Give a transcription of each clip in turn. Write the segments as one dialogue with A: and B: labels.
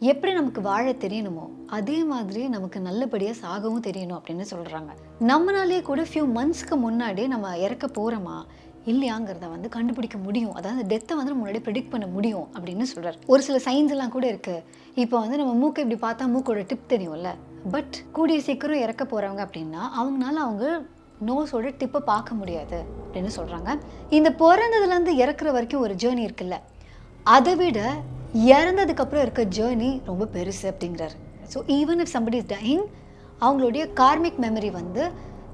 A: எப்படி நமக்கு வாழ தெரியணுமோ அதே மாதிரி நமக்கு நல்லபடியாக சாகவும் தெரியணும் அப்படின்னு சொல்கிறாங்க. நம்மளாலேயே கூட ஃபியூ மந்த்ஸ்க்கு முன்னாடியே நம்ம இறக்க போகிறோமா இல்லையாங்கிறத வந்து கண்டுபிடிக்க முடியும். அதாவது டெத்தை வந்து நம்ம முன்னாடியே ப்ரெடிக்ட் பண்ண முடியும் அப்படின்னு சொல்கிறார். ஒரு சில சயின்ஸ் எல்லாம் கூட இருக்குது. இப்போ வந்து நம்ம மூக்கை இப்படி பார்த்தா மூக்கோட டிப் தெரியும்ல. பட் கூடிய சீக்கிரம் இறக்க போகிறவங்க அப்படின்னா அவங்களால அவங்க நோஸோட டிப்பை பார்க்க முடியாது அப்படின்னு சொல்கிறாங்க. இந்த பிறந்ததுலேருந்து இறக்குற வரைக்கும் ஒரு ஜேர்னி இருக்குல்ல, அதை விட இறந்ததுக்கப்புறம் இருக்க ஜேர்னி ரொம்ப பெருசு அப்படிங்கிறாரு. So even if somebody is dyeing, அவங்களுடைய கார்மிக் மெமரி வந்து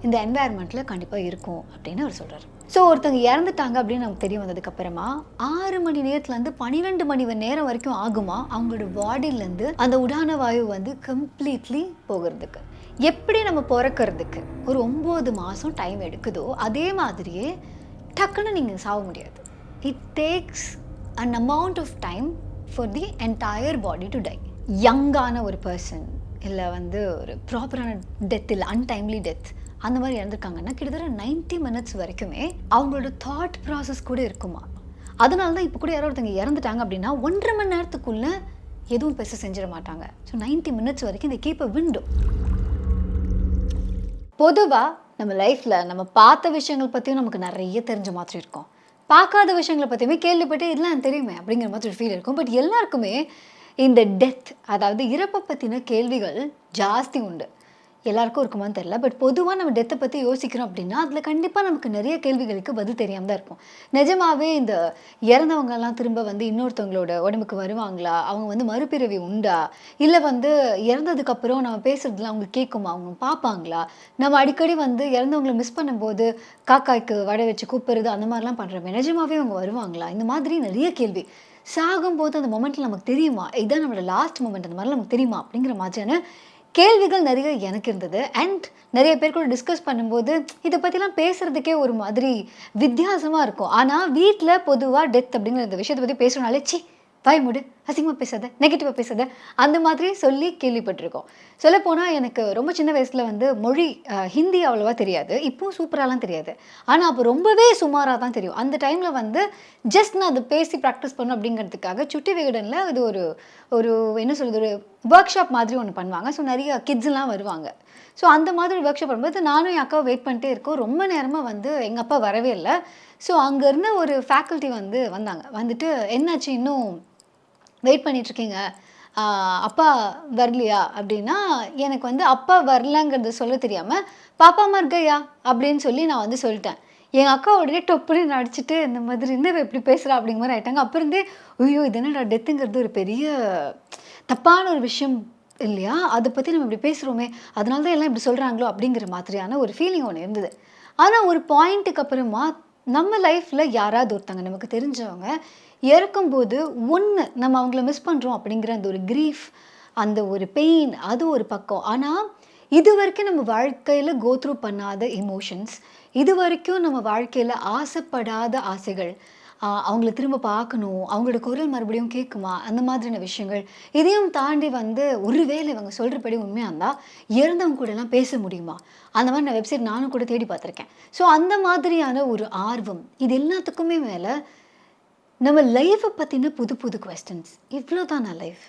A: இந்த என்வாயர்மெண்ட்டில் கண்டிப்பாக இருக்கும் அப்படின்னு அவர் சொல்கிறார். ஸோ ஒருத்தவங்க இறந்துட்டாங்க அப்படின்னு நமக்கு தெரிய வந்ததுக்கப்புறமா 6 மணி நேரத்துலேருந்து 12 மணி நேரம் வரைக்கும் ஆகுமா அவங்களோட பாடியிலேருந்து அந்த உடான வாயு வந்து கம்ப்ளீட்லி போகிறதுக்கு. எப்படி நம்ம பிறக்கிறதுக்கு ஒரு 9 மாதம் டைம் எடுக்குதோ அதே மாதிரியே டக்குன்னு நீங்கள் சாக முடியாது. It tax an amount of time for the entire body to die. யங்கான ஒரு பர்சன் இல்லை வந்து ஒரு ப்ராப்பரான டெத் இல்லை அன்டைம்லி டெத் அந்த மாதிரி இறந்துருக்காங்கன்னா கிட்டத்தட்ட 90 minutes வரைக்குமே அவங்களோட தாட் ப்ராசஸ் கூட இருக்குமா. அதனால தான் இப்போ கூட யாரோ ஒருத்தங்க இறந்துட்டாங்க அப்படின்னா 1.5 மணி நேரத்துக்குள்ளே எதுவும் பெருசாக செஞ்சிட மாட்டாங்க. ஸோ 90 minutes வரைக்கும் இந்த கீப் அ விண்டோ. பொதுவாக நம்ம லைஃப்பில் நம்ம பார்த்த விஷயங்கள் பற்றியும் நமக்கு நிறைய தெரிஞ்ச மாதிரி இருக்கும். பார்க்காத விஷயங்களை பற்றியுமே கேள்விப்பட்டு இதெல்லாம் தெரியுமே அப்படிங்கிற மாதிரி ஒரு ஃபீல் இருக்கும். பட் எல்லாருக்குமே இந்த டெத், அதாவது இறப்பை பற்றின கேள்விகள் ஜாஸ்தி உண்டு. எல்லாருக்கும் இருக்குமான்னு தெரியல. பட் பொதுவாக நம்ம டெத்தை பற்றி யோசிக்கிறோம் அப்படின்னா அதில் கண்டிப்பாக நமக்கு நிறைய கேள்விகளுக்கு பதில் தெரியாமல் தான் இருக்கும். நிஜமாவே இந்த இறந்தவங்கெல்லாம் திரும்ப வந்து இன்னொருத்தவங்களோட உடம்புக்கு வருவாங்களா? அவங்க வந்து மறுபிறவி உண்டா? இல்லை வந்து இறந்ததுக்கப்புறம் நம்ம பேசுகிறதுலாம் அவங்க கேட்குமா? அவங்க பார்ப்பாங்களா? நம்ம அடிக்கடி வந்து இறந்தவங்களை மிஸ் பண்ணும்போது காக்காய்க்கு வடை வச்சு கூப்பிடுறது அந்த மாதிரிலாம் பண்ணுறோமே, நிஜமாவே அவங்க வருவாங்களா? இந்த மாதிரி நிறைய கேள்வி. சாகும்போது அந்த மொமெண்ட்டில் நமக்கு தெரியுமா? இதுதான் நம்மளோட லாஸ்ட் மொமெண்ட், அந்த மாதிரிலாம் நமக்கு தெரியுமா? அப்படிங்கிற மாதிரியான கேள்விகள் நிறைய எனக்கு இருந்தது. அண்ட் நிறைய பேர் கூட டிஸ்கஸ் பண்ணும்போது இதை பற்றிலாம் பேசுகிறதுக்கே ஒரு மாதிரி வித்தியாசமாக இருக்கும். ஆனால் வீட்டில் பொதுவாக டெத் அப்படிங்கிற இந்த விஷயத்தை பற்றி பேசுகிறனாலே சி வாய் மூடு, அசிங்கமாக பேசாத, நெகட்டிவாக பேசாத, அந்த மாதிரி சொல்லி கேள்விப்பட்டிருக்கோம். சொல்லப்போனால் எனக்கு ரொம்ப சின்ன வயசில் வந்து மொழி ஹிந்தி அவ்வளோவா தெரியாது. இப்போவும் சூப்பராலாம் தெரியாது. ஆனால் அப்போ ரொம்பவே சுமாராக தான் தெரியும். அந்த டைமில் வந்து ஜஸ்ட் நான் அதை பேசி ப்ராக்டிஸ் பண்ணணும் அப்படிங்கிறதுக்காக சுட்டி விகடனில் அது ஒரு ஒரு என்ன சொல்கிறது, ஒரு ஒர்க் ஷாப் மாதிரி ஒன்று பண்ணுவாங்க. ஸோ நிறைய கிட்ஸ்லாம் வருவாங்க. ஸோ அந்த மாதிரி ஒர்க் ஷாப் பண்ணும்போது நானும் என் அக்காவை வெயிட் பண்ணிட்டே இருக்கோம். ரொம்ப நேரமாக வந்து எங்கள் அப்பா வரவே இல்லை. ஸோ அங்கே இருந்த ஒரு ஃபேக்கல்ட்டி வந்து வந்தாங்க. வந்துட்டு என்னாச்சு இன்னும் வெயிட் பண்ணிகிட்ருக்கீங்க, அப்பா வரலையா அப்படின்னா, எனக்கு வந்து அப்பா வரலங்கிறது சொல்ல தெரியாமல் பாப்பா மர் கயா அப்படின்னு சொல்லி நான் வந்து சொல்லிட்டேன். எங்கள் அக்கா உடனே டொப்புன்னு நடிச்சிட்டு இந்த மாதிரி என்ன இப்படி பேசுகிறா அப்படிங்கிற மாதிரி ஆகிட்டாங்க. அப்போ இருந்தே ஐயோ இது என்னடா டெத்துங்கிறது ஒரு பெரிய தப்பான ஒரு விஷயம் இல்லையா, அதை பற்றி நம்ம இப்படி பேசுகிறோமே, அதனால தான் எல்லாம் இப்படி சொல்கிறாங்களோ அப்படிங்கிற மாதிரியான ஒரு ஃபீலிங் ஒன்று இருந்தது. ஆனால் ஒரு பாயிண்ட்டுக்கு அப்புறமா நம்ம லைஃப்பில் யாராவது ஒருத்தங்க நமக்கு தெரிஞ்சவங்க இறக்கும்போது ஒன்று நம்ம அவங்கள மிஸ் பண்ணுறோம் அப்படிங்கிற அந்த ஒரு கிரீஃப், அந்த ஒரு பெயின், அது ஒரு பக்கம். ஆனால் இது வரைக்கும் நம்ம வாழ்க்கையில் கோத்ரூ பண்ணாத எமோஷன்ஸ், இது வரைக்கும் நம்ம வாழ்க்கையில் ஆசைப்படாத ஆசைகள், அவங்கள திரும்ப பார்க்கணும், அவங்களோட குரல் மறுபடியும் கேட்குமா, அந்த மாதிரியான விஷயங்கள், இதையும் தாண்டி வந்து ஒருவேளை இவங்க சொல்கிறபடி உண்மையாக இருந்தால் இறந்தவங்க கூடலாம் பேச முடியுமா, அந்த மாதிரி நான் வெப்சைட் நானும் கூட தேடி பார்த்துருக்கேன். ஸோ அந்த மாதிரியான ஒரு ஆர்வம், இது எல்லாத்துக்குமே மேலே நம்ம லைஃப்பை பற்றின புது புது கொஸ்டின்ஸ். இவ்வளோ தானா லைஃப்,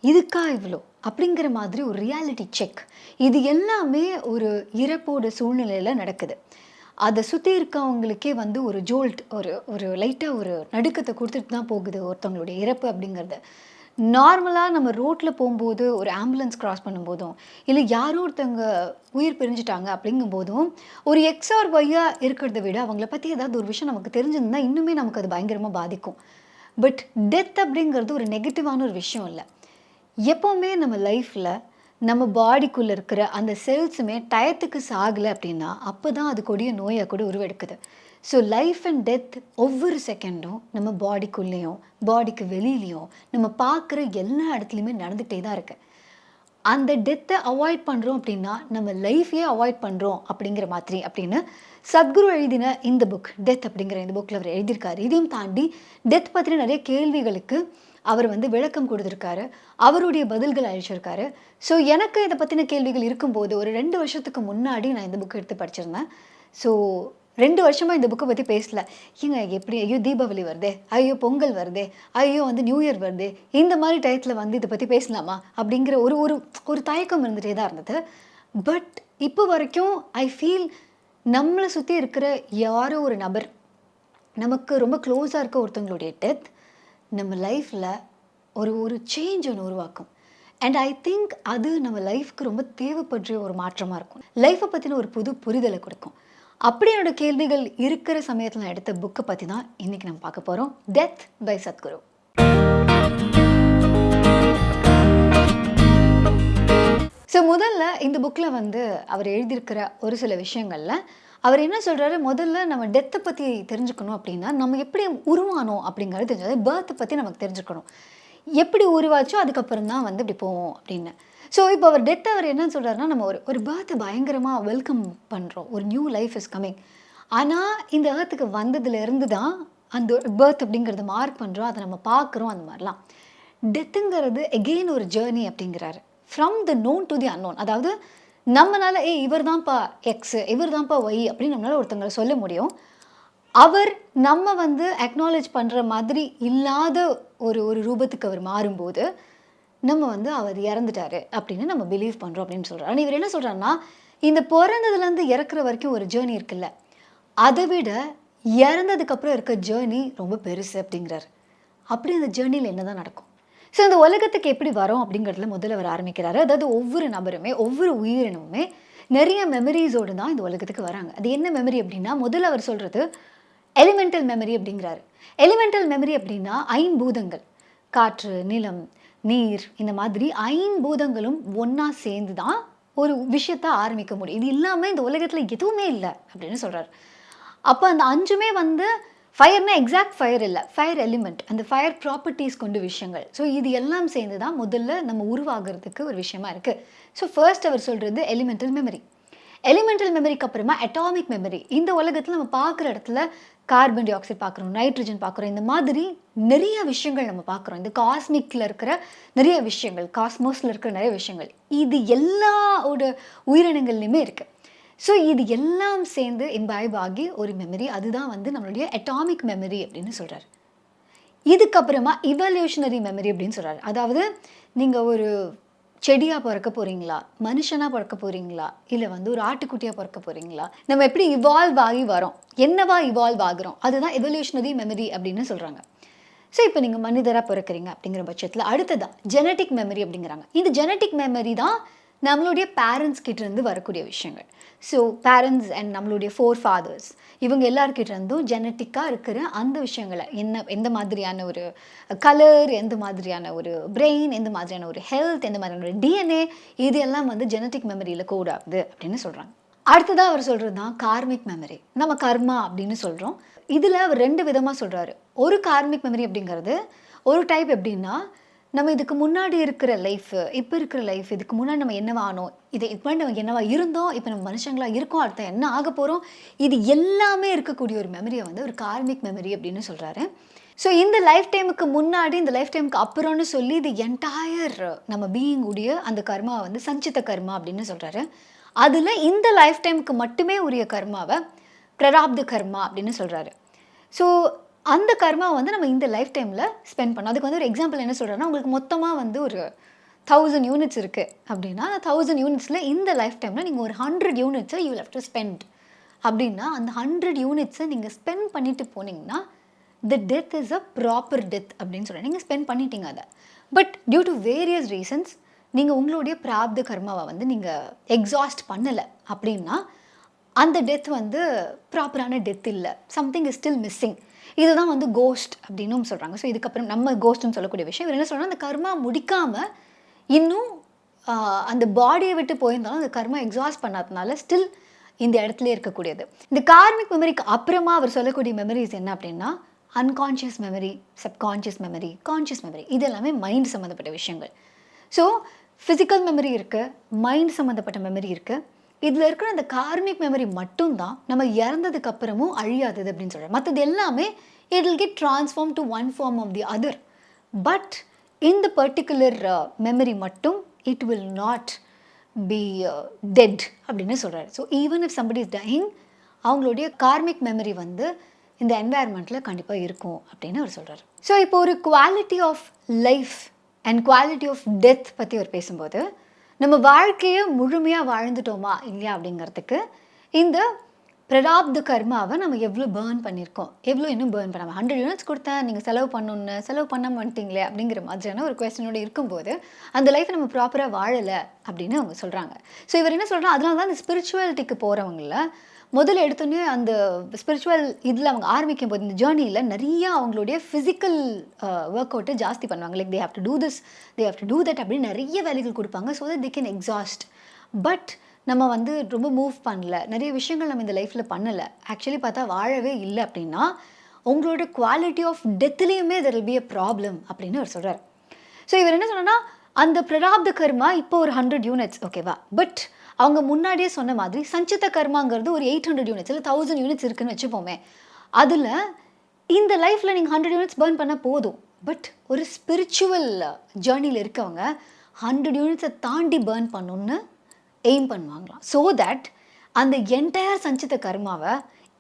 A: இதுக்கா இவ்வளோ அப்படிங்கிற மாதிரி ஒரு ரியாலிட்டி செக், இது எல்லாமே ஒரு இறப்போட சூழ்நிலையில் நடக்குது. அதை சுற்றி இருக்கவங்களுக்கே வந்து ஒரு ஜோல்ட், ஒரு ஒரு லைட்டாக ஒரு நடுக்கத்தை கொடுத்துட்டு தான் போகுது ஒருத்தவங்களுடைய இறப்பு அப்படிங்கிறது. நார்மலாக நம்ம ரோட்டில் போகும்போது ஒரு ஆம்புலன்ஸ் கிராஸ் பண்ணும்போதும் இல்லை யாரோ ஒருத்தவங்க உயிர் பிரிஞ்சுட்டாங்க அப்படிங்கும்போதும் ஒரு எக்ஸ் ஆர் ஒய்யாக இருக்கிறத விட அவங்கள பற்றி ஏதாவது ஒரு விஷயம் நமக்கு தெரிஞ்சிருந்தா இன்னுமே நமக்கு அது பயங்கரமாக பாதிக்கும். பட் டெத் அப்படிங்கிறது ஒரு நெகட்டிவான ஒரு விஷயம் இல்லை. எப்போவுமே நம்ம லைஃப்பில் நம்ம பாடிக்குள்ளே இருக்கிற அந்த செல்ஸுமே டயத்துக்கு சாகலை அப்படின்னா அப்போ தான் அது கொடிய நோயாக கூட உருவெடுக்குது. ஸோ லைஃப் அண்ட் டெத் ஒவ்வொரு செகண்டும் நம்ம பாடிக்குள்ளேயும் பாடிக்கு வெளியிலையும் நம்ம பார்க்குற எல்லா இடத்துலையுமே நடந்துகிட்டே தான் இருக்குது. அந்த டெத்தை அவாய்ட் பண்ணுறோம் அப்படின்னா நம்ம லைஃபையே அவாய்ட் பண்ணுறோம் அப்படிங்கிற மாதிரி அப்படின்னு சத்குரு எழுதின இந்த புக் டெத் அப்படிங்கிற இந்த புக்கில் அவர் எழுதியிருக்காரு. இதையும் தாண்டி டெத் பற்றின நிறைய கேள்விகளுக்கு அவர் வந்து விளக்கம் கொடுத்துருக்காரு, அவருடைய பதில்கள் அழிச்சிருக்காரு. ஸோ எனக்கு இதை பற்றின கேள்விகள் இருக்கும்போது ஒரு 2 வருஷத்துக்கு முன்னாடி நான் இந்த புக் எடுத்து படிச்சிருந்தேன். ஸோ 2 வருஷமா இந்த புக்க பத்தி பேசல. ஏங்க எப்படி ஐயோ! தீபாவளி வருதே! ஐயோ! பொங்கல் வருதே! ஐயோ! வந்து நியூ இயர் வருதே! இந்த மாரி டயத்துல வந்து இத பத்தி பேசலாமா? அப்படிங்கிற ஒரு ஒரு ஒரு தயக்கம் இருந்துட்டே தான் இருந்தது. பட் இப்போ வரைக்கும் ஐ ஃபீல் நம்மள சுத்தி இருக்கிற யாரோ ஒரு நபர், நமக்கு ரொம்ப க்ளோஸா இருக்க ஒருத்தவங்களுடைய டெத் நம்ம லைஃப்ல ஒரு ஒரு சேஞ்ச் ஒண்ணு உருவாக்கும். அண்ட் ஐ திங்க் அது நம்ம லைஃப்க்கு ரொம்ப தேவைப்படுற ஒரு மாற்றமா இருக்கும். லைஃப்ப பத்தின ஒரு புது புரிதல குடுக்கும். அப்படி என்னோட கேள்விகள் இருக்கிற சமயத்துல நான் எடுத்த புக்க பத்தி தான் இன்னைக்கு நம்ம பார்க்க போறோம். Death by Sadhguru. ஸோ முதல்ல இந்த புக்ல வந்து அவர் எழுதியிருக்கிற ஒரு சில விஷயங்கள்ல, அவர் என்ன சொல்றாரு, முதல்ல நம்ம டெத்த பத்தி தெரிஞ்சுக்கணும் அப்படின்னா, நம்ம எப்படி உருவானோம் அப்படிங்கிறது தெரிஞ்சது. பர்த்த பத்தி நமக்கு தெரிஞ்சுக்கணும். எப்படி உருவாச்சோ அதுக்கப்புறம் தான் வந்து இப்படி போவோம் அப்படின்னு. ஸோ இப்போ அவர் டெத்த அவர் என்ன சொல்றாருன்னா, நம்ம ஒரு ஒரு பர்த்த பயங்கரமா வெல்கம் பண்றோம். ஒரு நியூ லைஃப் இஸ் கமிங். ஆனா இந்த எர்த்துக்கு வந்ததுலேருந்து தான் அந்த பர்த் அப்படிங்கிறத மார்க் பண்றோம். அத நம்ம பார்க்குறோம் அந்த மாரிலாம். டெத்துங்கிறது எகெயின் ஒரு ஜர்னி அப்படிங்கிறாரு. From the known to the unknown. அதாவது நம்மனால இவர் தான்ப்பா எக்ஸ், இவர் தான்ப்பா ஒய் அப்படின்னு நம்மளால ஒருத்தங்கள சொல்ல முடியும். அவர் நம்ம வந்து அக்னாலஜ் பண்ற மாதிரி இல்லாத ஒரு ஒரு ரூபத்துக்கு அவர் மாறும்போது, நம்ம வந்து அவர் இறந்துட்டாரு அப்படின்னு நம்ம பிலீவ் பண்றோம் அப்படின்னு சொல்றாரு. ஆனா இவர் என்ன சொல்றாருன்னா, இந்த பொறந்ததுலேருந்து இறக்குற வரைக்கும் ஒரு ஜர்னி இருக்குல்ல, அத விட இறந்ததுக்கு அப்புறம் இருக்க ஜர்னி ரொம்ப பெருசு அப்படிங்கிறாரு. அப்படி அந்த ஜர்னில என்னதான் நடக்கும்? ஸோ இந்த உலகத்துக்கு எப்படி வரோம் அப்படிங்கிறதுல முதல்ல அவர் ஆரம்பிக்கிறாரு. அதாவது ஒவ்வொரு நபருமே, ஒவ்வொரு உயிரினமுமே நிறைய மெமரீஸோடு தான் இந்த உலகத்துக்கு வராங்க. அது என்ன மெமரி அப்படின்னா, முதல்ல அவர் சொல்றது எலிமெண்டல் மெமரி அப்படிங்கிறாரு. எலிமெண்டல் மெமரி அப்படின்னா ஐம்பூதங்கள். காற்று, நிலம், நீர் இந்த மாதிரி ஐம்பூதங்களும் ஒண்ணா சேர்ந்து தான் ஒரு விஷயத்த ஆரம்பிக்க முடியும். இது இல்லாம இந்த உலகத்துல எதுவுமே இல்ல அப்படின்னு சொல்றாரு. அப்ப அந்த 5மே வந்து ஃபயர்னா எக்ஸாக்ட் ஃபயர் இல்ல. Fire element. அந்த ஃபயர் ப்ராப்பர்ட்டீஸ் கொண்ட விஷயங்கள். ஸோ இது எல்லாம் சேர்ந்து தான் முதல்ல நம்ம உருவாகுறதுக்கு ஒரு விஷயமா இருக்கு. ஸோ ஃபர்ஸ்ட் அவர் சொல்றது எலிமெண்டல் மெமரி. எலிமெண்டல் மெமரிக்கு அப்புறமா அட்டாமிக் மெமரி. இந்த உலகத்துல நம்ம பார்க்குற இடத்துல கார்பன் டை ஆக்சைடு பார்க்குறோம், நைட்ரஜன் பார்க்குறோம். இந்த மாதிரி நிறைய விஷயங்கள் நம்ம பார்க்குறோம். இந்த காஸ்மிக்ல இருக்கிற நிறைய விஷயங்கள், காஸ்மோஸ்ல இருக்கிற நிறைய விஷயங்கள். இது எல்லாவோட உயிரினங்கள்லையுமே இருக்கு. ஸோ இது எல்லாம் சேர்ந்து இம்பைப் ஆகி ஒரு மெமரி. அதுதான் வந்து நம்மளுடைய அட்டாமிக் மெமரி அப்படின்னு சொல்றாரு. இதுக்கப்புறமா இவல்யூஷனரி மெமரி அப்படின்னு சொல்றாரு. அதாவது நீங்க ஒரு செடியா பொறக்க போறீங்களா? மனுஷனா பொறக்க போறீங்களா? இல்ல வந்து ஒரு ஆட்டுக்குட்டியா பொறக்க போறீங்களா? நம்ம எப்படி இவால்வ் ஆகி வரோம்? என்னவா இவால்வ் ஆகுறோம்? அதுதான் எவல்யூஷனரி மெமரி அப்படின்னு சொல்றாங்க. ஸோ இப்போ நீங்க மனிதரா பொறக்குறீங்க அப்படிங்கிற பட்சத்துல அடுத்ததா ஜெனடிக் மெமரி அப்படிங்கிறாங்க. இந்த ஜெனடிக் மெமரி தான் நம்மளுடைய பேரண்ட்ஸ் கிட்ட இருந்து வரக்கூடிய விஷயங்கள். ஸோ பேரண்ட்ஸ் அண்ட் நம்மளுடைய ஃபோர் ஃபாதர்ஸ் இவங்க எல்லார்கிட்ட இருந்தும் ஜெனட்டிக்கா இருக்கிற அந்த விஷயங்கள எந்த மாதிரியான ஒரு கலர், எந்த மாதிரியான ஒரு பிரெயின், எந்த மாதிரியான ஒரு ஹெல்த், எந்த மாதிரியான ஒரு டிஎன்ஏ இது எல்லாம் வந்து ஜெனடிக் மெமரியில கோட் ஆகுது அப்படின்னு சொல்றாங்க. அடுத்ததா அவர் சொல்றது தான் கார்மிக் மெமரி. நம்ம கர்மா அப்படின்னு சொல்றோம். இதுல அவர் 2 விதமா சொல்றாரு. ஒரு கார்மிக் மெமரி அப்படிங்கிறது ஒரு டைப் எப்படின்னா, நம்ம இதுக்கு முன்னாடி இருக்கிற லைஃப், இப்ப இருக்கிற லைஃப், இதுக்கு முன்னாடி நம்ம என்னவா ஆனோம், இதுக்கு முன்னாடி நம்ம என்னவா இருந்தோம், இப்ப நம்ம மனுஷங்களா இருக்கோம், அடுத்து என்ன ஆகப் போறோம், இது எல்லாமே இருக்கக்கூடிய ஒரு மெமரிய வந்து ஒரு கார்மிக் மெமரி அப்படின்னு சொல்றாரு. ஸோ இந்த லைஃப் டைமுக்கு முன்னாடி, இந்த லைஃப் டைமுக்கு அப்புறம்னு சொல்லி இது என்டையர் நம்ம பீயிங் உடைய அந்த கர்மாவை வந்து சஞ்சித கர்மா அப்படின்னு சொல்றாரு. அதுல இந்த லைஃப் டைமுக்கு மட்டுமே உரிய கர்மாவை பிராரப்த கர்மா அப்படின்னு சொல்றாரு. ஸோ அந்த கர்மாவை வந்து நம்ம இந்த லைஃப் டைம்ல ஸ்பெண்ட் பண்ணணும். அதுக்கு வந்து ஒரு எக்ஸாம்பிள் என்ன சொல்றாருன்னா, உங்களுக்கு மொத்தமா வந்து ஒரு 1000 யூனிட்ஸ் இருக்கு அப்படின்னா, அந்த 1000 யூனிட்ஸ்ல இந்த லைஃப் டைம்ல நீங்க ஒரு 100 யூனிட்ஸை you will have to spend அப்படின்னா, அந்த 100 யூனிட்ஸை நீங்க ஸ்பெண்ட் பண்ணிட்டு போனீங்கன்னா, the death is a proper death அப்படின்னு சொல்றாரு. நீங்க ஸ்பெண்ட் பண்ணிட்டீங்க அத. But due to various reasons நீங்க உங்களுடைய பிராப்த கர்மாவை வந்து நீங்க எக்ஸாஸ்ட் பண்ணல அப்படின்னா, அந்த டெத் வந்து ப்ராப்பரான டெத் இல்ல. Something is still missing. இதுதான் வந்து கோஸ்ட் அப்படின்னும் சொல்றாங்க. ஸோ இதுக்கப்புறம் நம்ம கோஸ்ட்ன்னு சொல்லக்கூடிய விஷயம். இவர் என்ன சொல்றாருன்னா, அந்த கர்மா முடிக்காம இன்னும் அந்த பாடியை விட்டு போயிருந்தாலும் அந்த கர்மா எக்ஸாஸ்ட் பண்ணாதனால ஸ்டில் இந்த இடத்துலயே இருக்கக்கூடியது. இந்த கார்மிக் மெமரிக்கு அப்புறமா அவர் சொல்லக்கூடிய மெமரிஸ் என்ன அப்படின்னா, unconscious memory, subconscious memory, conscious memory இது எல்லாமே மைண்ட் சம்மந்தப்பட்ட விஷயங்கள். ஸோ ஃபிசிக்கல் மெமரி இருக்கு, மைண்ட் சம்மந்தப்பட்ட மெமரி இருக்கு. இதுல இருக்கிற அந்த கார்மிக் மெமரி மட்டும் தான் நம்ம இறந்ததுக்கு அப்புறமும் அழியாதது அப்படின்னு சொல்றாரு. மற்றது எல்லாமே it will get transformed to one form of the other. But in the particular memory மட்டும் it will not be dead அப்படின்னு சொல்றாரு. So even if somebody is dying, அவங்களுடைய கார்மிக் மெமரி வந்து இந்த என்வாயர்மெண்ட்டில் கண்டிப்பாக இருக்கும் அப்படின்னு அவர் சொல்கிறார். ஸோ இப்போ ஒரு quality of life and quality of death பற்றி அவர் பேசும்போது, நம்ம வாழ்க்கையை முழுமையாக வாழ்ந்துட்டோமா இல்லையா அப்படிங்கிறதுக்கு இந்த பிராரப்த கர்மாவை நம்ம எவ்வளோ பேர்ன் பண்ணியிருக்கோம், எவ்வளோ இன்னும் பேர்ன் பண்ணாமல் 100 யூனிட்ஸ் கொடுத்தேன் நீங்கள் செலவு பண்ணாமல் வந்துட்டீங்களே அப்படிங்கிற மாதிரியான ஒரு கொஸ்டினோடு இருக்கும்போது அந்த லைஃப்பை நம்ம ப்ராப்பராக வாழலை அப்படின்னு அவங்க சொல்கிறாங்க. ஸோ இவர் என்ன சொல்கிறாங்க, அதனால தான் அந்த ஸ்பிரிச்சுவாலிட்டிக்கு போகிறவங்கள முதல்ல எடுத்தோன்னே அந்த ஸ்பிரிச்சுவல் இதில் அவங்க ஆரம்பிக்கும் போது இந்த ஜேர்னியில் நிறையா அவங்களுடைய ஃபிசிக்கல் ஒர்க் அவுட்டை ஜாஸ்தி பண்ணுவாங்க. Like they have to do this, they have to do that அப்படின்னு நிறைய வேலைகள் கொடுப்பாங்க. So that they can exhaust. But நம்ம வந்து ரொம்ப மூவ் பண்ணல, நிறைய விஷயங்கள் நம்ம இந்த லைஃப்பில் பண்ணலை, ஆக்சுவலி பார்த்தா வாழவே இல்லை அப்படின்னா உங்களோட குவாலிட்டி ஆஃப் டெத்துலேயுமே there will be a problem அப்படின்னு அவர் சொல்கிறார். ஸோ இவர் என்ன சொன்னால், அந்த பிராரப்த கர்மா இப்போ ஒரு 100 யூனிட்ஸ் ஓகேவா, பட் அவங்க முன்னாடியே சொன்ன மாதிரி சஞ்சித கர்மாங்கிறது ஒரு 800 யூனிட்ஸ் இல்லை 1000 யூனிட்ஸ் இருக்குன்னு வச்சுப்போமே. அதில் இந்த லைஃப்பில் நீங்கள் 100 யூனிட்ஸ் பேர்ன் பண்ணால் போதும். பட் ஒரு ஸ்பிரிச்சுவல் ஜேர்னியில் இருக்கவங்க 100 யூனிட்ஸை தாண்டி பேர்ன் பண்ணணுன்னு எய்ம் பண்ணுவாங்களாம். ஸோ தட் அந்த என்டையர் சஞ்சித கர்மாவை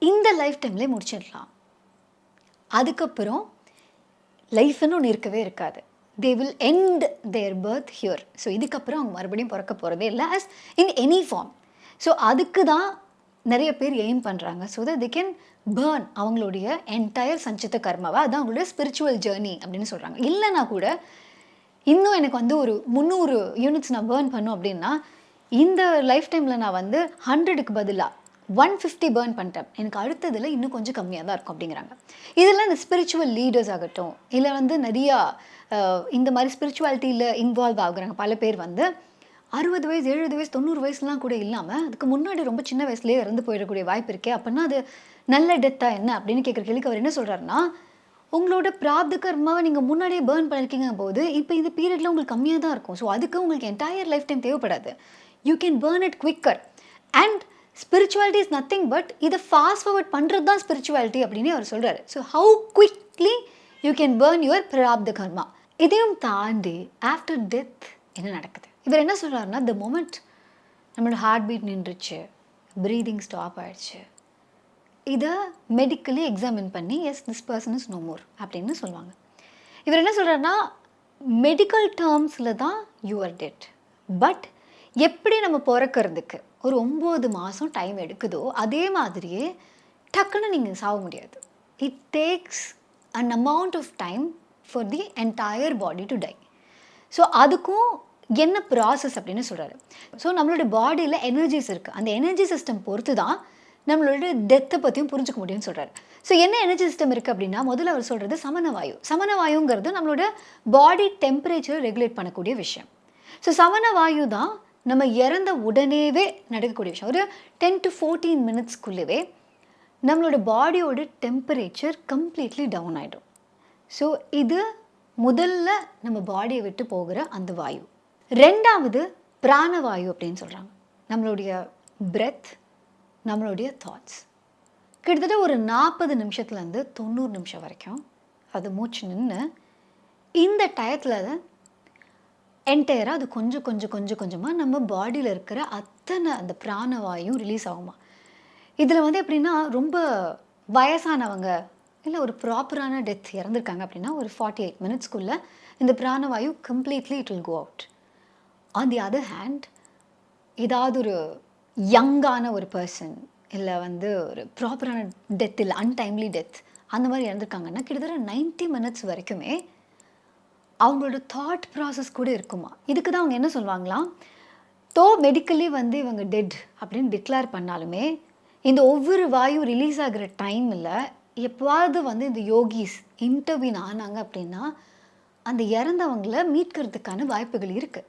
A: இந்த லைஃப் டைம்லேயே முடிச்சிடலாம். அதுக்கப்புறம் லைஃப்னு ஒன்று இருக்கவே இருக்காது. they will end their birth here. So இதுக்கப்புறம் அவங்க மறுபடியும் பிறக்க போகிறதே இல்லை as in any form. So அதுக்கு தான் நிறைய பேர் எய்ம் பண்ணுறாங்க. So that they can burn அவங்களுடைய என்டையர் சஞ்சித கர்மாவை. அதுதான் அவங்களுடைய ஸ்பிரிச்சுவல் ஜேர்னி அப்படின்னு சொல்கிறாங்க. இல்லைனா கூட இன்னும் எனக்கு வந்து ஒரு 300 யூனிட்ஸ் நான் பேர்ன் பண்ணும் அப்படின்னா இந்த லைஃப் டைமில் நான் வந்து 100க்கு பதிலாக 150 பேர்ன் பண்ணிட்டேன், எனக்கு அடுத்ததில் இன்னும் கொஞ்சம் கம்மியாக தான் இருக்கும் அப்படிங்கிறாங்க. இதெல்லாம் இந்த ஸ்பிரிச்சுவல் லீடர்ஸ் ஆகட்டும், இல்லை வந்து நிறையா இந்த மாதிரி ஸ்பிரிச்சுவாலிட்டியில் இன்வால்வ் ஆகுறாங்க பல பேர் வந்து 60 வயசு 70 வயசு 90 வயசுலாம் கூட இல்லாமல் அதுக்கு முன்னாடி ரொம்ப சின்ன வயசுலேயே இறந்து போயிடக்கூடிய வாய்ப்பு இருக்கே. அப்படின்னா அது நல்ல டெத்தாக என்ன அப்படின்னு கேட்குற கேள்விக்கு அவர் என்ன சொல்கிறாருன்னா, உங்களோட பிராரப்த கர்மாவை நீங்கள் முன்னாடியே பேர்ன் பண்ணியிருக்கீங்க போது இப்போ இந்த பீரியடில் உங்களுக்கு கம்மியாக தான் இருக்கும். ஸோ அதுக்கு உங்களுக்கு என்டையர் லைஃப் டைம் தேவைப்படாது. You can burn it quicker. And spirituality is nothing but இதை ஃபாஸ்ட் ஃபார்வர்ட் பண்ணுறது தான் ஸ்பிரிச்சுவாலிட்டி அப்படின்னு அவர் சொல்கிறாரு. So how quickly you can burn your prarabdha karma. இதையும் தாண்டி ஆஃப்டர் டெத் என்ன நடக்குது? இவர் என்ன சொல்கிறாருன்னா, த மொமெண்ட் நம்மளோட ஹார்ட் பீட் நின்றுச்சு, ப்ரீதிங் ஸ்டாப் ஆகிடுச்சு, இதை மெடிக்கலி எக்ஸாமின் பண்ணி as this person is no more அப்படின்னு சொல்லுவாங்க. இவர் என்ன சொல்கிறாருன்னா, மெடிக்கல் டேர்ம்ஸில் தான் யூஆர் டெட். பட் எப்படி நம்ம பிறக்கிறதுக்கு ஒரு 9 மாதம் டைம் எடுக்குதோ அதே மாதிரியே டக்குன்னு நீங்கள் சாக முடியாது. It takes an amount of time for the entire body to die. So அதுக்கும் என்ன ப்ராசஸ் அப்படின்னு சொல்கிறாரு. ஸோ நம்மளோட பாடியில் எனர்ஜிஸ் இருக்குது, அந்த எனர்ஜி சிஸ்டம் பொறுத்து தான் நம்மளோட டெத்தை பற்றியும் புரிஞ்சுக்க முடியும்னு சொல்கிறாரு. ஸோ என்ன எனர்ஜி சிஸ்டம் இருக்குது அப்படின்னா, முதல்ல அவர் சொல்கிறது சமனவாயு. சமனவாயுங்கிறது நம்மளோட பாடி டெம்பரேச்சரை ரெகுலேட் பண்ணக்கூடிய விஷயம். ஸோ சமனவாயு தான் நம்ம இறந்த உடனேவே நடக்கக்கூடிய விஷயம். ஒரு 10 to 14 மினிட்ஸ்க்குள்ளவே நம்மளோட பாடியோட டெம்பரேச்சர் கம்ப்ளீட்லி டவுன் ஆகிடும். ஸோ இது முதல்ல நம்ம பாடியை விட்டு போகிற அந்த வாயு. ரெண்டாவது பிராணவாயு அப்படின்னு சொல்கிறாங்க. நம்மளுடைய பிரெத், நம்மளுடைய தாட்ஸ் கிட்டத்தட்ட ஒரு 40 நிமிஷத்துலேருந்து 90 நிமிஷம் வரைக்கும் அது மூச்சு நின்று இந்த டயத்தில் என்டையராக அது கொஞ்சமாக நம்ம பாடியில் இருக்கிற அத்தனை அந்த பிராணவாயும் ரிலீஸ் ஆகுமா. இதில் வந்து எப்படின்னா, ரொம்ப வயசானவங்க இல்லை ஒரு ப்ராப்பரான டெத் இறந்துருக்காங்க அப்படின்னா ஒரு 48 மினிட்ஸ்க்குள்ளே இந்த பிராணவாயு completely it will go out. On the other hand, ஏதாவது ஒரு யங்கான ஒரு பர்சன் இல்லை வந்து ஒரு ப்ராப்பரான டெத் இல்லை அன்டைம்லி டெத் அந்த மாதிரி இறந்துருக்காங்கன்னா கிட்டத்தட்ட 90 மினிட்ஸ் வரைக்குமே அவங்களோட தாட் ப்ராசஸ் கூட இருக்குமா. இதுக்கு தான் அவங்க என்ன சொல்லுவாங்களாம், மெடிக்கலி வந்து இவங்க டெட் அப்படின்னு டிக்ளேர் பண்ணாலுமே இந்த ஒவ்வொரு வாயு ரிலீஸ் ஆகிற டைமில் எப்போவாவது வந்து இந்த யோகிஸ் இன்டர்வியூன் ஆனாங்க அப்படின்னா அந்த இறந்தவங்களை மீட்கிறதுக்கான வாய்ப்புகள் இருக்குது.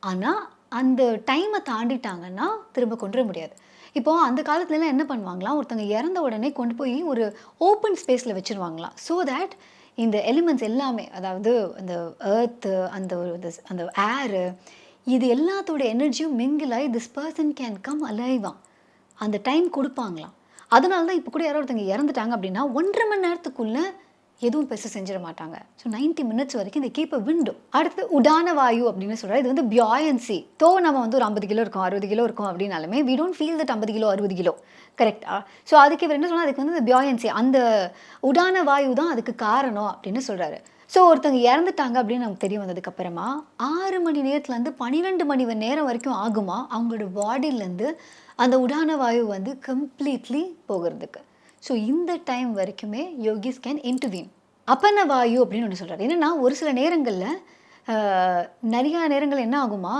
A: ஆனால் அந்த டைமை தாண்டிட்டாங்கன்னா திரும்ப கொண்டு வர முடியாது. இப்போது அந்த காலத்துலலாம் என்ன பண்ணுவாங்களாம், ஒருத்தவங்க இறந்த உடனே கொண்டு போய் ஒரு ஓப்பன் ஸ்பேஸில் வச்சுருவாங்களாம். ஸோ தேட் இந்த எலிமெண்ட்ஸ் எல்லாமே, அதாவது அந்த எர்த்து, அந்த ஏரு, இது எல்லாத்தோட எனர்ஜியும் மிங்கிலாகி திஸ் பர்சன் கேன் கம் அலைவாம். அந்த டைம் கொடுப்பாங்களாம். அதனால தான் இப்போ கூட யாரோ ஒருத்தவங்க இறந்துட்டாங்க அப்படின்னா 1.5 மணி நேரத்துக்குள்ளே எதுவும் பெருசு செஞ்சிட மாட்டாங்க. ஸோ 90 மினிட்ஸ் வரைக்கும் இந்த கீப் அ விண்டோ. அடுத்து உடான வாயு அப்படின்னு சொல்றாரு. இது வந்து பியாயன்சி. நம்ம வந்து ஒரு 50 கிலோ இருக்கோம், 60 கிலோ இருக்கோம் அப்படின்னாலுமே we don't feel that 50 kilo, 60 kilo. கரெக்ட்டா? ஸோ அதுக்கு இவர் என்ன சொன்னா, அதுக்கு வந்து இந்த பியாயன்சி, அந்த உடான வாயு தான் அதுக்கு காரணம் அப்படின்னு சொல்றாரு. ஸோ ஒருத்தவங்க இறந்துட்டாங்க அப்படின்னு நமக்கு தெரிய வந்ததுக்கு அப்புறமா 6 மணி நேரத்துலேருந்து 12 மணி நேரம் வரைக்கும் ஆகுமா அவங்களோட பாடியிலேருந்து அந்த உடான வாயு வந்து கம்ப்ளீட்லி போகிறதுக்கு. ஸோ இந்த டைம் வரைக்குமே யோகிஸ் கேன் இன்டர்வீன். அப்பன வாயு அப்படின்னு ஒன்று சொல்றாரு. என்னன்னா ஒரு சில நேரங்கள்ல அ நெறைய நேரங்கள்ல என்ன ஆகுமா,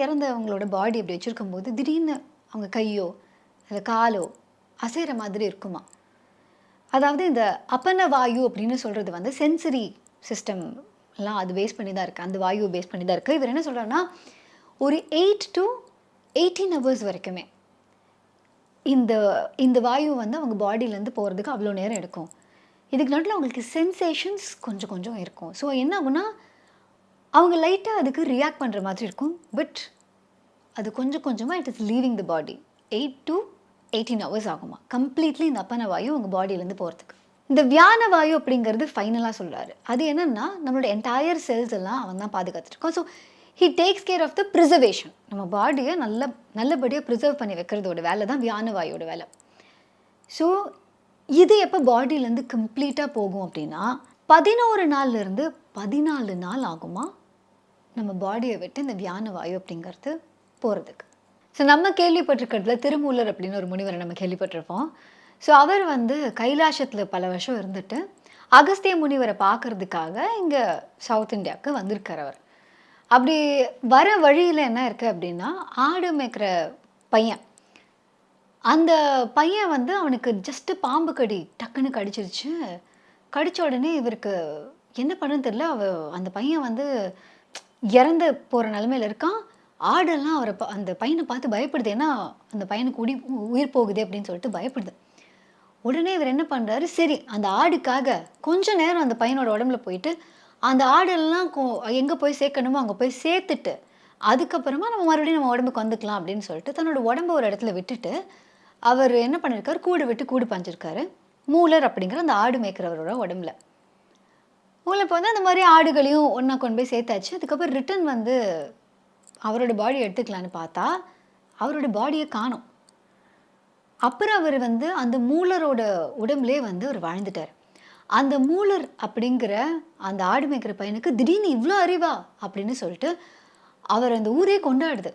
A: இறந்தவங்களோட பாடி அப்படி வச்சிருக்கும்போது திடீர்னு அவங்க கையோ, இல்ல காலோ அசைற மாதிரி இருக்குமா. அதாவது இந்த அப்பன வாயு அப்படின்னு சொல்றது வந்து சென்சரி சிஸ்டம் எல்லாம் அது பேஸ் பண்ணி தான் இருக்கு. அந்த வாயுவ பேஸ் பண்ணி தான் இருக்கு. இவர் என்ன சொல்றாருன்னா, ஒரு 8 to 18 ஹவர்ஸ் வரைக்குமே இந்த இந்த வாயு வந்து அவங்க பாடியிலேருந்து போறதுக்கு அவ்வளோ நேரம் எடுக்கும். இதுக்கு நடுவுல அவங்களுக்கு சென்சேஷன்ஸ் கொஞ்சம் கொஞ்சம் இருக்கும். ஸோ என்ன ஆகும்னா, அவங்க லைட்டா அதுக்கு ரியாக்ட் பண்ற மாதிரி இருக்கும். பட் அது கொஞ்சம் கொஞ்சமா it is leaving the body. 8 to 18 hours ஆகுமா. கம்ப்ளீட்லி இந்த அப்பன வாயு உங்க பாடியிலேருந்து போறதுக்கு. இந்த வியான வாயு அப்படிங்கிறது ஃபைனலா சொல்றாரு. அது என்னன்னா, நம்மளோட என்டையர் செல்ஸ் எல்லாம் அவன் தான் பாதுகாத்துட்டு இருக்கான். So he takes care of the preservation. நம்ம பாடிய நல்லபடியா பிரிசர்வ் பண்ணி வைக்கிறதோட வேலை தான் வியான வாயுவோட வேலை. ஸோ இது எப்போ பாடியிலேருந்து கம்ப்ளீட்டா போகும் அப்படின்னா, 11 நாள்லேருந்து 14 நாள் ஆகுமா, நம்ம பாடிய விட்டு இந்த வியான வாயு அப்படிங்கிறது போறதுக்கு. ஸோ நம்ம கேள்விப்பட்டிருக்கிறதுல திருமூலர் அப்படின்னு ஒரு முனிவரை நம்ம கேள்விப்பட்டிருப்போம். ஸோ அவர் வந்து கைலாசத்தில பல வருஷம் இருந்துட்டு, அகஸ்திய முனிவரை பார்க்கறதுக்காக இங்க சவுத் இந்தியாவுக்கு வந்திருக்காரு அவர். அப்படி வர வழியில என்ன இருக்கு அப்படின்னா, ஆடு மேய்க்கிற பையன். அந்த பையன் வந்து அவனுக்கு ஜஸ்ட் பாம்பு கடி டக்குன்னு கடிச்சிருச்சு. கடிச்ச உடனே இவருக்கு என்ன பண்ணணும்னு தெரியல. அந்த பையன் வந்து இறந்து போற நிலைமையில இருக்கான். ஆடெல்லாம் அந்த பையன பார்த்து பயப்படுது. ஏன்னா, அந்த பையனுக்கு உயிர் போகுதே அப்படின்னு சொல்லிட்டு பயப்படுது. உடனே இவர் என்ன பண்றாரு, சரி அந்த ஆடுக்காக கொஞ்ச நேரம் அந்த பையனோட உடம்புல போயிட்டு, அந்த ஆடெல்லாம் எங்க போய் சேர்க்கணுமோ அங்க போய் சேர்த்துட்டு, அதுக்கப்புறமா நம்ம மறுபடியும் நம்ம உடம்புக்கு வந்துக்கலாம் அப்படின்னு சொல்லிட்டு, தன்னோட உடம்ப ஒரு இடத்துல விட்டுட்டு, அவரு என்ன பண்ணியிருக்காரு, கூடு விட்டு கூடு பாய்ஞ்சிருக்காரு. மூலர் அப்படிங்கிற அந்த ஆடு மேய்க்கிறவரோட உடம்புல. உள்ள இப்ப வந்து அந்த மாரி ஆடுகளையும் ஒண்ணா கொண்டு போய் சேர்த்தாச்சு. அதுக்கப்புறம் ரிட்டர்ன் வந்து அவரோட பாடி எடுத்துக்கலான்னு பார்த்தா, அவரோட பாடிய காணோம். அப்புறம் அவரு வந்து அந்த மூலரோட உடம்புலயே வந்து அவரு வாழ்ந்துட்டாரு. அந்த மூலர் அப்படிங்கிற அந்த ஆடு மேய்க்கிற பையனுக்கு திடீர்னு இவ்ளோ அறிவா? அப்படின்னு சொல்லிட்டு, அவர் அந்த ஊரே கொண்டாடுது.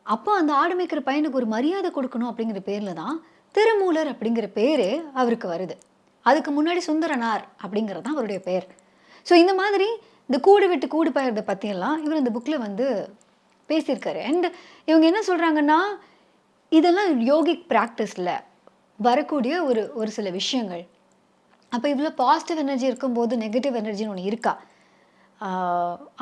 A: அப்போ அந்த ஆடு மேய்க்கிற பையனுக்கு ஒரு மரியாதை குடுக்கணும் அப்படிங்கிற பேர்ல தான், திருமூலர் அப்படிங்கிற பேரே அவருக்கு வருது. அதுக்கு முன்னாடி சுந்தரனார் அப்படிங்கிறது தான் அவருடைய பெயர். ஸோ இந்த மாதிரி இந்த கூடு விட்டு கூடு பெயர்றத பத்தியெல்லாம் இவர் இந்த புக்ல வந்து பேசியிருக்காரு. அண்ட் இவங்க என்ன சொல்றாங்கன்னா, இதெல்லாம் யோகிக் பிராக்டிஸ்ல வரக்கூடிய ஒரு ஒரு சில விஷயங்கள். அப்ப இவ்ளோ பாசிட்டிவ் எனர்ஜி இருக்கும்போது, நெகட்டிவ் எனர்ஜின்னு ஒண்ணு இருக்கா? ஆ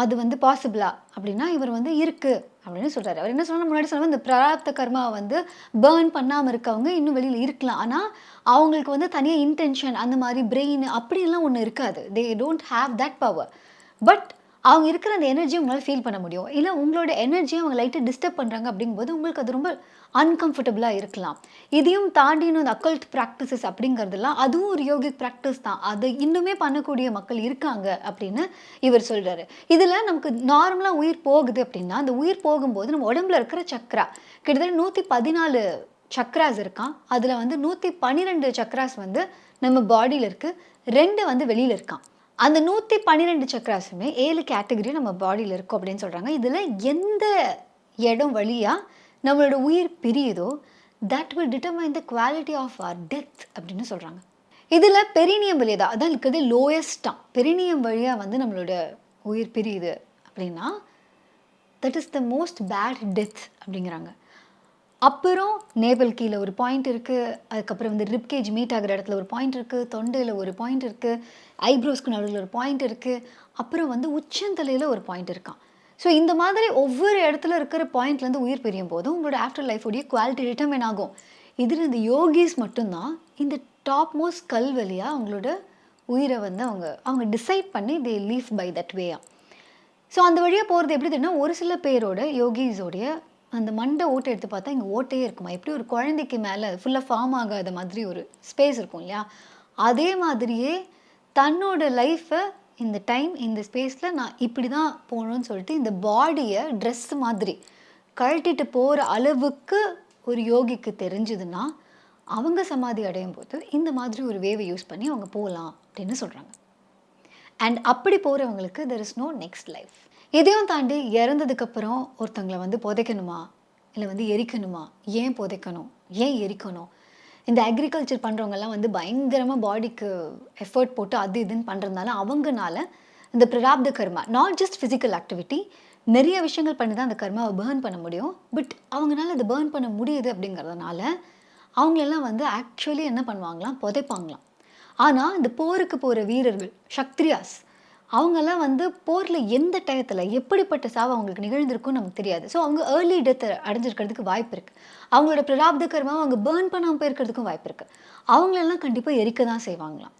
A: அது வந்து பாசிபிளா? அப்படின்னா, இவர் வந்து இருக்கு அப்படின்னு சொல்றாரு. அவர் என்ன சொன்னாரு, முன்னாடி சொன்ன மாரி இந்த பிராரப்த கர்மாவ வந்து பர்ன் பண்ணாம இருக்கவங்க இன்னும் வெளியில இருக்கலாம். ஆனா, அவங்களுக்கு வந்து தனியா இன்டென்ஷன் அந்த மாரி பிரெயின் அப்படியெல்லாம் ஒண்ணு இருக்காது. They don't have that power. But அவங்க இருக்கிற அந்த எனர்ஜிய உங்களால ஃபீல் பண்ண முடியும். இல்ல உங்களோட எனர்ஜிய அவங்க லைட்டா டிஸ்டர்ப் பண்றாங்க அப்படிங்கும்போது, உங்களுக்கு அது ரொம்ப அன்கம்ஃபர்டபுளா இருக்கலாம். இதையும் தாண்டி இன்னும் இந்த அக்கல்ட் பிராக்டிசஸ் அப்படிங்கிறதெல்லாம், அதுவும் ஒரு யோகிக் பிராக்டிஸ் தான். அத இன்னுமே பண்ணக்கூடிய மக்கள் இருக்காங்க அப்படின்னு இவர் சொல்றாரு. இதுல நமக்கு நார்மலா உயிர் போகுது அப்படின்னா, அந்த உயிர் போகும்போது நம்ம உடம்புல இருக்கிற சக்ரா, கிட்டத்தட்ட 114 சக்ராஸ் இருக்காம். அதுல வந்து 112 சக்ராஸ் வந்து நம்ம பாடியில இருக்கு. 2 வந்து வெளியில இருக்காம். அந்த 112 சக்ராஸுமே 7 கேட்டகரி நம்ம பாடியில இருக்கும் அப்படின்னு சொல்றாங்க. இதுல எந்த இடம் வழியா நம்மளோட உயிர் பிரியுதோ, that will determine the quality of our death அப்படின்னு சொல்றாங்க. இதுல பெரினியம் வழியா தான், அதான் இருக்கிறது லோயஸ்ட்டா. பெரினியம் வழியா வந்து நம்மளோட உயிர் பிரியுது அப்படின்னா, that is the most bad death அப்படிங்கிறாங்க. அப்புறம் நேவல் கீழ ஒரு பாயிண்ட் இருக்கு. அதுக்கப்புறம் வந்து ரிப் கேஜ் மீட் ஆகுற இடத்துல ஒரு பாயிண்ட் இருக்கு. தொண்டையில ஒரு பாயிண்ட் இருக்கு. ஐப்ரோஸ்க்கு நடுவுல ஒரு பாயிண்ட் இருக்கு. அப்புறம் வந்து உச்சந்தலையில ஒரு பாயிண்ட் இருக்காம். ஸோ இந்த மாதிரி ஒவ்வொரு இடத்துல இருக்கிற பாயிண்ட்லேருந்து உயிர் பிரியும் போது உங்களோட ஆஃப்டர் லைஃப் உடைய குவாலிட்டி டிட்டர்மைன் ஆகும். இதில இந்த யோகிஸ் மட்டும் தான் இந்த டாப் மோஸ்ட் ஸ்கல் வழியா அவங்களோட உயிர வந்து அவங்க அவங்க டிசைட் பண்ணி தே லீவ் பை தட் வேயா. ஸோ அந்த வழியா போறது எப்படி தெரியும்னா, ஒரு சில பேரோட யோகிஸோடைய அந்த மண்டை ஓட்ட எடுத்து பார்த்தா, இங்க ஓட்டையே இருக்குமா. எப்படி ஒரு குழந்தைக்கு மேல ஃபுல்லா ஃபார்ம் ஆகாத மாதிரி ஒரு ஸ்பேஸ் இருக்கும் இல்லையா? அதே மாதிரியே தன்னோட லைஃப்பை இந்த டைம் இந்த ஸ்பேஸில் நான் இப்படி தான் போகணும்னு சொல்லிட்டு இந்த பாடியை ட்ரெஸ் மாதிரி கழட்டிட்டு போகிற அளவுக்கு ஒரு யோகிக்கு தெரிஞ்சதுன்னா அவங்க சமாதி அடையும் போது இந்த மாதிரி ஒரு வேவை யூஸ் பண்ணி அவங்க போகலாம் அப்படின்னு சொல்கிறாங்க. அண்ட் அப்படி போகிறவங்களுக்கு there is no next life. இதையும் தாண்டி இறந்ததுக்கப்புறம் ஒருத்தங்களை வந்து புதைக்கணுமா இல்லை வந்து எரிக்கணுமா, ஏன் புதைக்கணும், ஏன் எரிக்கணும், இந்த அக்ரிகல்ச்சர் பண்ணுறவங்கெல்லாம் வந்து பயங்கரமாக பாடிக்கு எஃபர்ட் போட்டு அது இதுன்னு பண்ணுறதுனால அவங்கனால இந்த பிராப்த கர்மா, நாட் ஜஸ்ட் ஃபிசிக்கல் ஆக்டிவிட்டி, நிறைய விஷயங்கள் பண்ணி தான் அந்த கர்மாவை பேர்ன் பண்ண முடியும். பட் அவங்களால அதை பேர்ன் பண்ண முடியுது அப்படிங்கிறதுனால அவங்களெல்லாம் வந்து ஆக்சுவலி என்ன பண்ணுவாங்களாம், புதைப்பாங்களாம். ஆனால் இந்த போருக்கு போகிற வீரர்கள், சக்திரியாஸ், அவங்கெல்லாம் வந்து போரில் எந்த டயத்தில் எப்படிப்பட்ட சாவு அவங்களுக்கு நிகழ்ந்திருக்கும்னு நமக்கு தெரியாது. ஸோ அவங்க ஏர்லி டெத்தை அடைஞ்சிருக்கிறதுக்கு வாய்ப்பு இருக்குது. அவங்களோட பிராப்த கர்மாவை அவங்க பேர்ன் பண்ணாமல் போயிருக்கிறதுக்கும் வாய்ப்பு இருக்குது. அவங்களெல்லாம் கண்டிப்பாக எரிக்க தான் செய்வாங்களாம்.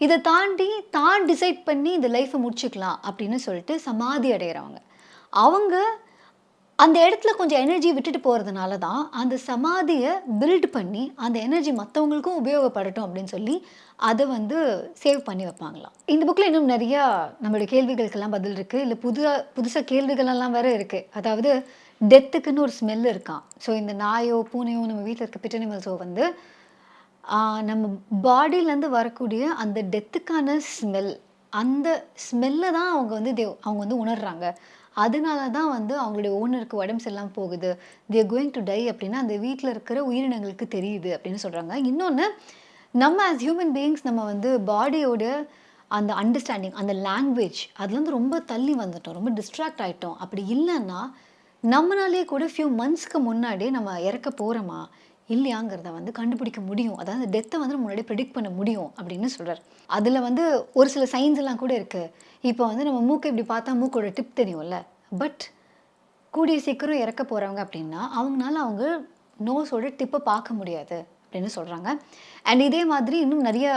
A: இதை தாண்டி தான் டிசைட் பண்ணி இந்த லைஃப்பை முடிச்சுக்கலாம் அப்படின்னு சொல்லிட்டு சமாதி அடைகிறவங்க, அவங்க அந்த இடத்துல கொஞ்சம் எனர்ஜி விட்டுட்டு போகிறதுனால தான் அந்த சமாதியை பில்ட் பண்ணி அந்த எனர்ஜி மற்றவங்களுக்கும் உபயோகப்படட்டும் அப்படின்னு சொல்லி அதை வந்து சேவ் பண்ணி வைப்பாங்களாம். இந்த புக்கில் இன்னும் நிறையா நம்மளுடைய கேள்விகளுக்கெல்லாம் பதில் இருக்குது. இல்லை புதுசாக கேள்விகளெல்லாம் வேறு இருக்குது. அதாவது டெத்துக்குன்னு ஒரு ஸ்மெல் இருக்கான். ஸோ இந்த நாயோ பூனையோ நம்ம வீட்டில் இருக்க பெட் அனிமல்ஸோ வந்து நம்ம பாடியிலேருந்து வரக்கூடிய அந்த டெத்துக்கான ஸ்மெல், அந்த ஸ்மெல்லை தான் அவங்க வந்து அவங்க வந்து உணர்றாங்க. அதனால தான் வந்து அவங்களுடைய ஓனருக்கு உடம்பு சரியில்லாமல் போகுது, தேர் கோயிங் டு டை அப்படின்னா அந்த வீட்டில் இருக்கிற உயிரினங்களுக்கு தெரியுது அப்படின்னு சொல்கிறாங்க. இன்னொன்று, நம்ம ஆஸ் ஹியூமன் பீயிங்ஸ் நம்ம வந்து பாடியோட அந்த அண்டர்ஸ்டாண்டிங், அந்த லாங்குவேஜ் அதுலேருந்து ரொம்ப தள்ளி வந்துட்டோம், ரொம்ப டிஸ்ட்ராக்ட் ஆகிட்டோம். அப்படி இல்லைன்னா நம்மளாலே கூட ஃபியூ மந்த்ஸ்க்கு முன்னாடியே நம்ம இறக்க போகிறோமா இல்லையாங்கிறத வந்து கண்டுபிடிக்க முடியும். அதாவது டெத்தை வந்து முன்னாடியே ப்ரெடிக்ட் பண்ண முடியும் அப்படின்னு சொல்கிறார். அதில் வந்து ஒரு சில சைன்ஸ் எல்லாம் கூட இருக்குது. இப்போ வந்து நம்ம மூக்கை இப்படி பார்த்தா மூக்கோட டிப் தெரியும்ல, பட் கூடிய சீக்கிரம் இறக்க போகிறவங்க அப்படின்னா அவங்களால அவங்க நோஸோட டிப்பை பார்க்க முடியாது அப்படின்னு சொல்கிறாங்க. அண்ட் இதே மாதிரி இன்னும் நிறைய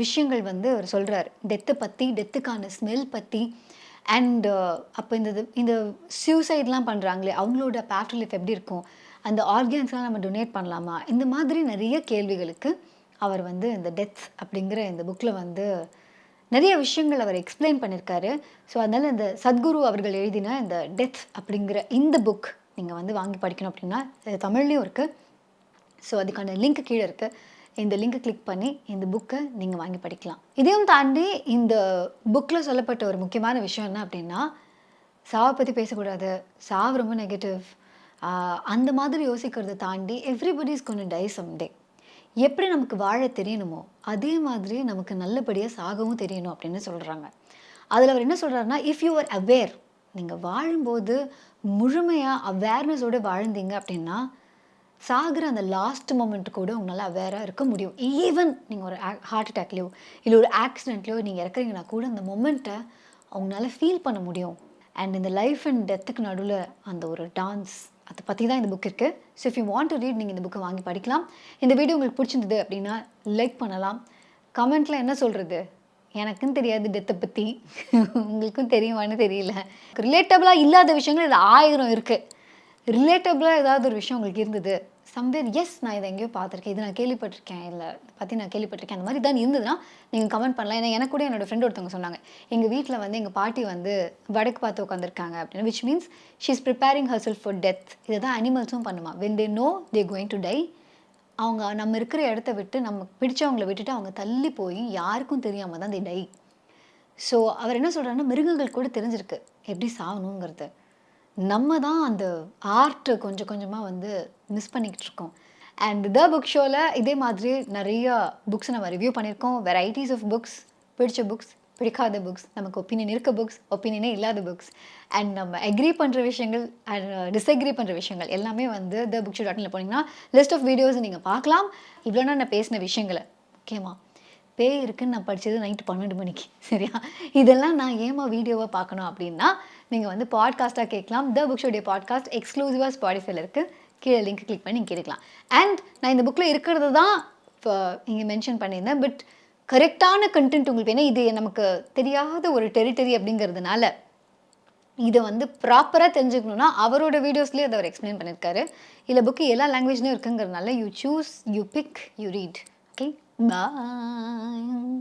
A: விஷயங்கள் வந்து அவர் சொல்கிறார் டெத்தை பற்றி, டெத்துக்கான ஸ்மெல் பற்றி. அண்ட் அப்போ இந்த சூசைட்லாம் பண்ணுறாங்களே அவங்களோட ஆஃப்டர் லைஃப் எப்படி இருக்கும், அந்த ஆர்கன்ஸ்லாம் நம்ம டொனேட் பண்ணலாமா, இந்த மாதிரி நிறைய கேள்விகளுக்கு அவர் வந்து இந்த டெத் அப்படிங்கிற இந்த புக்கில் வந்து நிறைய விஷயங்கள் அவர் எக்ஸ்பிளைன் பண்ணியிருக்காரு. ஸோ அதனால் இந்த சத்குரு அவர்கள் எழுதின இந்த டெத் அப்படிங்கிற இந்த புக் நீங்கள் வந்து வாங்கி படிக்கணும் அப்படின்னா தமிழ்லேயும் இருக்குது. ஸோ அதுக்கான லிங்க் கீழே இருக்குது. இந்த லிங்கை கிளிக் பண்ணி இந்த புக்கை நீங்கள் வாங்கி படிக்கலாம். இதையும் தாண்டி இந்த புக்கில் சொல்லப்பட்ட ஒரு முக்கியமான விஷயம் என்ன அப்படின்னா, சாவை பற்றி பேசக்கூடாது, சாவு ரொம்ப நெகட்டிவ், அந்த மாதிரி யோசிக்கிறத தாண்டி everybody is going to tie someday. எப்படி நமக்கு வாழ தெரியணுமோ அதே மாதிரி நமக்கு நல்லபடியாக சாகவும் தெரியணும் அப்படின்னு சொல்கிறாங்க. அதில் அவர் என்ன சொல்கிறாருன்னா, இஃப் யூ ஆர் அவேர், நீங்கள் வாழும்போது முழுமையாக அவேர்னஸோடு வாழ்ந்தீங்க அப்படின்னா சாகிற அந்த லாஸ்ட் மொமெண்ட் கூட உங்களால் அவேராக இருக்க முடியும். ஈவன் நீங்கள் ஒரு ஹார்ட் அட்டாக்லையோ இல்லை ஒரு ஆக்சிடென்ட்லையோ நீங்கள் இறக்குறீங்கன்னா கூட அந்த மொமெண்ட்டை அவங்களால ஃபீல் பண்ண முடியும். அண்ட் இந்த லைஃப் அண்ட் டெத்துக்கு நடுவில் அந்த ஒரு டான்ஸ், அதை பற்றி தான் இந்த புக் இருக்குது. So if you want to read, நீங்கள் இந்த புக்கை வாங்கி படிக்கலாம். இந்த வீடியோ உங்களுக்கு பிடிச்சிருந்தது அப்படின்னா லைக் பண்ணலாம். கமெண்ட்டில் என்ன சொல்கிறது, எனக்குன்னு தெரியாது டெத்தை பற்றி, உங்களுக்கும் தெரியுமான்னு தெரியல. ரிலேட்டபிளாக இல்லாத விஷயங்கள் இது 1000 இருக்குது. ரிலேட்டபிளாக ஏதாவது ஒரு விஷயம் உங்களுக்கு இருந்தது சம்வேர், எஸ் நான் இதை எங்கேயோ பார்த்துருக்கேன், இது நான் கேள்விப்பட்டிருக்கேன், இல்லை பற்றி நான் கேள்விப்பட்டிருக்கேன், அந்த மாதிரி தான் இருந்ததுன்னா நீங்கள் கமெண்ட் பண்ணலாம். ஏன்னா எனக்கு கூட என்னோடய ஃப்ரெண்ட் ஒருத்தவங்க சொன்னாங்க, எங்கள் வீட்டில் வந்து எங்கள் பாட்டி வந்து வடக்கு பார்த்து உட்காந்துருக்காங்க அப்படின்னு, which means she is preparing her self for death. இதை தான் அனிமல்ஸும் பண்ணுமா. When they know they going to tie, அவங்க நம்ம இருக்கிற இடத்த விட்டு, நம்ம பிடிச்சவங்களை விட்டுட்டு அவங்க தள்ளி போய் யாருக்கும் தெரியாமல் தான் தே டை. ஸோ அவர் என்ன சொல்கிறாருன்னா, மிருகங்கள் கூட தெரிஞ்சிருக்கு எப்படி சாகணுங்கிறது. நம்ம தான் அந்த ஆர்ட்டை கொஞ்சம் கொஞ்சமாக வந்து மிஸ் பண்ணிக்கிட்டு இருக்கோம். அண்ட் த புக் ஷோவில் இதே மாதிரி நிறைய புக்ஸ் நம்ம ரிவ்யூ பண்ணியிருக்கோம். வெரைட்டிஸ் ஆஃப் புக்ஸ், பிடிச்ச புக்ஸ், பிடிக்காத புக்ஸ், நமக்கு ஒப்பீனியன் இருக்க புக்ஸ், ஒப்பீனியனே இல்லாத புக்ஸ், அண்ட் நம்ம அக்ரி பண்ணுற விஷயங்கள் அண்ட் டிஸ்அக்ரி பண்ணுற விஷயங்கள் எல்லாமே வந்து த புக் ஷோ டாட்ல போனீங்கன்னா லிஸ்ட் ஆஃப் வீடியோஸ் நீங்கள் பார்க்கலாம். இவ்வளோ நான் பேசின விஷயங்களை முக்கியமாக பேய் இருக்குன்னு நான் படித்தது நைட்டு 12 மணிக்கு, சரியா? இதெல்லாம் நான் ஏமா வீடியோவாக பார்க்கணும் அப்படின்னா நீங்கள் வந்து பாட்காஸ்ட்டாக கேட்கலாம். த புக் ஷோடைய பாட்காஸ்ட் எக்ஸ்க்ளூசிவாக ஸ்பாட்டிஃபைல இருக்குது. கீழே லிங்க் கிளிக் பண்ணி நீங்கள் கேட்கலாம். அண்ட் நான் இந்த புக்கில் இருக்கிறது தான் இப்போ இங்கே மென்ஷன் பண்ணியிருந்தேன். பட் கரெக்டான கண்டென்ட் உங்களுக்கு, ஏன்னா இது நமக்கு தெரியாத ஒரு டெரிட்டரி அப்படிங்கிறதுனால இதை வந்து ப்ராப்பராக தெரிஞ்சுக்கணுன்னா அவரோட வீடியோஸ்லேயே அதை அவர் எக்ஸ்பிளைன் பண்ணியிருக்காரு. இல்லை புக்கு எல்லா லாங்குவேஜ்லேயும் இருக்குங்கிறதுனால you choose, you pick, you read. Okay, bye.